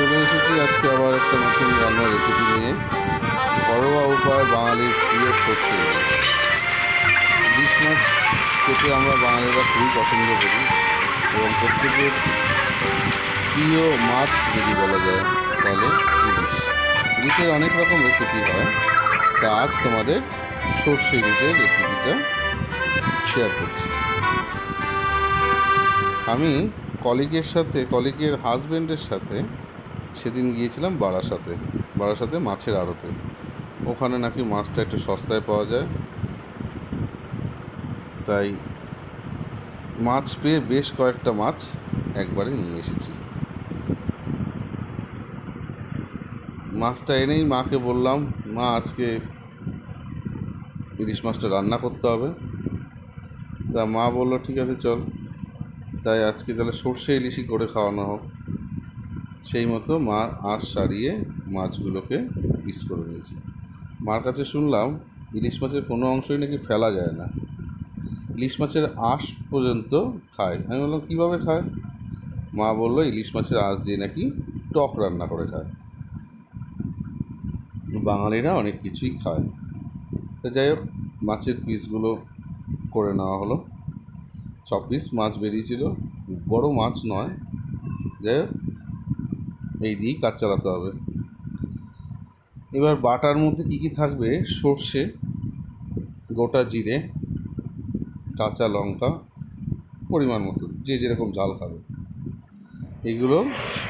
চলে এসেছি আজকে আবার একটা নতুন রান্নার রেসিপি নিয়ে। ঘরোয়া উপায় বাঙালির প্রিয় সর্ষে ইলিশ মাছ খেতে আমরা বাঙালিরা খুবই পছন্দ করি এবং প্রত্যেকের প্রিয় মাছ যদি বলা যায় তাহলে ইলিশের অনেক রকম রেসিপি হয়। তা আজ তোমাদের সর্ষে ইলিশের রেসিপিটা শেয়ার করছি। আমি কলিগের হাজব্যান্ডের সাথে সেদিন গিয়েছিলাম বারাসাতে মাছের আড়তে। ওখানে নাকি মাছটা একটু সস্তায় পাওয়া যায়, তাই মাছ পেয়ে বেশ কয়েকটা মাছ একবারে নিয়ে এসেছি। মাছটা এনেই মাকে বললাম, মা আজকে ইলিশ মাছটা রান্না করতে হবে। তা মা বললো ঠিক আছে চল, তাই আজকে তাহলে সর্ষে ইলিশই করে খাওয়ানো হোক। সেই মতো মা আঁশ সারিয়ে মাছগুলোকে পিস করে নিয়েছি। মার কাছে শুনলাম ইলিশ মাছের কোনো অংশই নাকি ফেলা যায় না, ইলিশ মাছের আঁশ পর্যন্ত খায়। আমি বললাম কীভাবে খায়? মা বললো ইলিশ মাছের আঁশ দিয়ে নাকি টক রান্না করে খায়। বাঙালিরা অনেক কিছুই খায়। তো যাই হোক, মাছের পিসগুলো করে নেওয়া হলো। 6 পিস মাছ বেরিয়েছিল, বড় মাছ নয়। যাই হোক, এই দিয়েই কাজ চালাতে হবে। এবার বাটার মধ্যে কী কী থাকবে? সর্ষে, গোটা জিরে, কাঁচা লঙ্কা, পরিমাণ মতো যে যেরকম ঝাল খাবে, এগুলো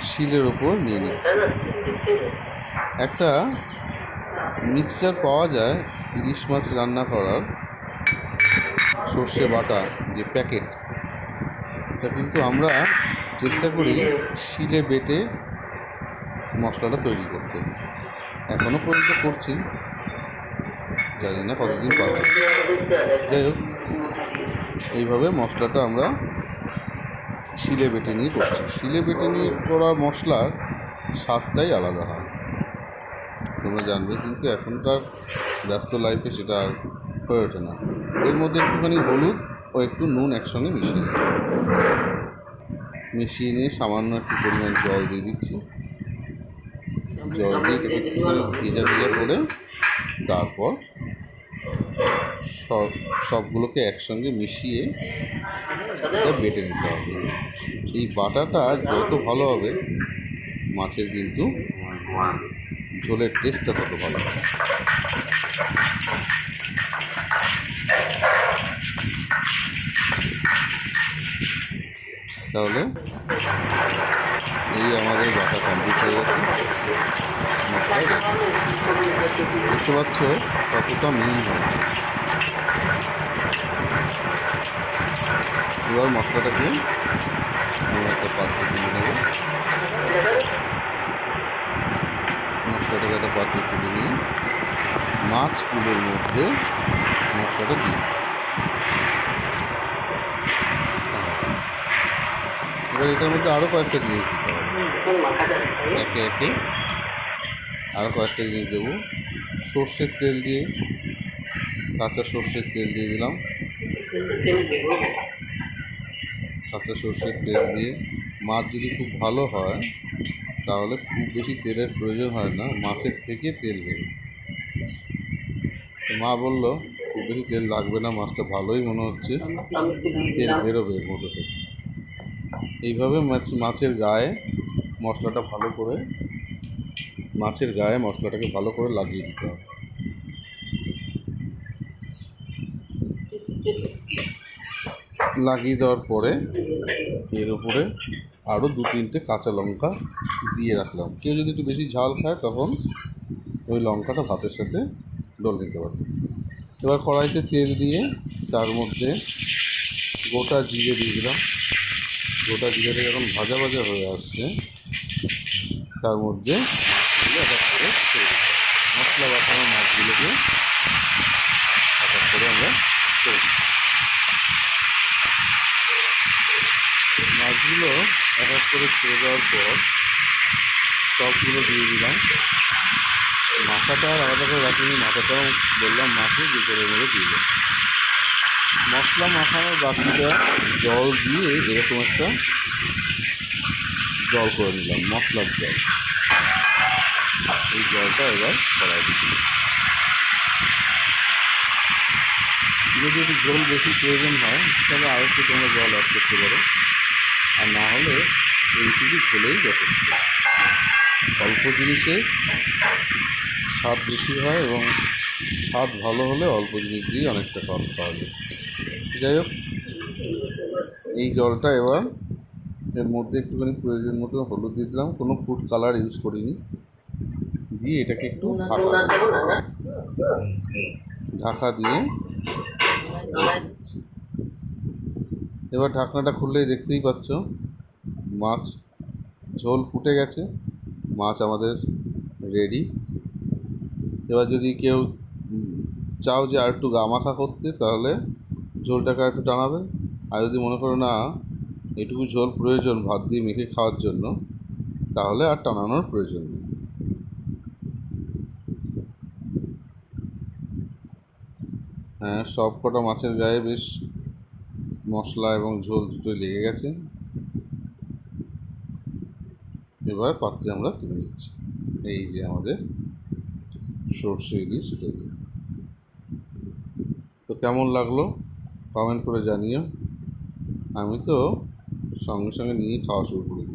শিলের ওপর নিয়ে নিচ্ছি। একটা মিক্সচার পাওয়া যায় ইলিশ মাছ রান্না করার, সর্ষে বাটা যে প্যাকেট, তা কিন্তু আমরা চেষ্টা করি শিলে বেটে মশলাটা তৈরি করতে। এখনও পর্যন্ত করছি, জানি না কতদিন পাবো। যাই হোক, এইভাবে মশলাটা আমরা শিলে বেটে নিয়ে করছি। শিলে বেটে নিয়ে করা মশলার স্বাদটাই আলাদা হয়, তোমরা জানবে, কিন্তু এখনকার ব্যস্ত লাইফে সেটা আর হয়ে ওঠে না। এর মধ্যে একটুখানি হলুদ ও একটু নুন একসঙ্গে মিশিয়ে নিয়ে সামান্য একটু পরিমাণ জল দিয়ে দিচ্ছি। জল দিয়ে একটুখানি ভেজা করে তারপর সবগুলোকে একসঙ্গে মিশিয়ে বেটে নিতে হবে। এই বাটাটা যত ভালো হবে, মাছের কিন্তু ঝোলের টেস্টটা তত ভালো হবে। তাহলে এই আমাদের বাটা কমপ্লিট হয়ে গেছে। দেখতে পাচ্ছ কতটা মিহি হয়েছে। এবার মশলাটাকে আমি একটা পাত্রে তুলে নেব। মশলাটাকে একটা পাত্রে তুলে নিয়ে মাছগুলোর মধ্যে মশলাটা দিই। এবার এটার মধ্যে আরও কয়েকটা জিনিস দিতে হবে। একে একে আরও কয়েকটা জিনিস দেবো। সর্ষের তেল দিয়ে, কাঁচা সর্ষের তেল দিয়ে দিলাম। কাঁচা সর্ষের তেল দিয়ে মাছ যদি খুব ভালো হয় তাহলে খুব বেশি তেলের প্রয়োজন হয় না, মাছের থেকে তেল বেরোয়। মা বললো খুব বেশি তেল লাগবে না, মাছটা ভালোই মনে হচ্ছে, তেল বেরোবে এর মধ্যে থেকে। এইভাবে মাছের গায়ে মশলাটাকে ভালো করে লাগিয়ে দিতে হবে। লাগিয়ে দেওয়ার পরে এর উপরে আরও 2-3টে কাঁচা লঙ্কা দিয়ে রাখলাম। কেউ যদি একটু বেশি ঝাল খায় তখন ওই লঙ্কাটা ভাতের সাথে ডলে নিতে পারবে। এবার কড়াইতে তেল দিয়ে তার মধ্যে গোটা জিরে দিয়ে দিলাম। গোটা জিরেটা যখন ভাজা ভাজা হয়ে আসছে, তার মধ্যে মশলা বাটানো মাছগুলোকে হঠাৎ করে আমরা মাছগুলো এক এক করে ছেড়ে দেওয়ার পর সবগুলো দিয়ে দিলাম। মাথাটা আর আলাদা করে রাখিনি, মাথাটাও বললাম মাছে যে করে মেরে দিয়ে মশলা মাখানোর বাকিটা জল দিয়ে এরকম একটা জল করে নিলাম, মশলার জল। এই জলটা এবার কড়াই দিচ্ছি। যদি একটু ঝোল বেশি প্রয়োজন হয় তাহলে আরও একটু তোমরা জল অ্যাড করতে পারো, আর না হলে এইটুকু ঝোলেই যথেষ্ট। অল্প জিনিসে স্বাদ বেশি হয়, এবং স্বাদ ভালো হলে অল্প জিনিস দিয়ে অনেকটা স্বাদ পাওয়া যায়। যাই হোক, এই জলটা এবার এর মধ্যে একটুখানি প্রয়োজন মতো হলুদ দিয়ে দিলাম, কোনো ফুড কালার ইউজ করিনি, দিয়ে এটাকে একটু ঢাকা দিয়ে এবার ঢাকনাটা খুললেই দেখতেই পাচ্ছ মাছ ঝোল ফুটে গেছে, মাছ আমাদের রেডি। এবার যদি কেউ চাও যে আর একটু গামাখা করতে, তাহলে ঝোলটাকে আর একটু টানাবে। আর যদি মনে করো না এটুকু ঝোল প্রয়োজন ভাত দিয়ে মেখে খাওয়ার জন্য, তাহলে আর টানানোর প্রয়োজন নেই। হ্যাঁ, সব কটা মাছের গায়ে বেশ মশলা এবং ঝোল দুটোই লেগে গেছে। এবার পাত্রে আমরা তুলে নিচ্ছি। এই যে আমাদের সর্ষে ইলিশ তৈরি। তো কেমন লাগলো কমেন্ট করে জানিও। আমি তো সঙ্গে সঙ্গে নিয়ে খাওয়া শুরু করে দিই।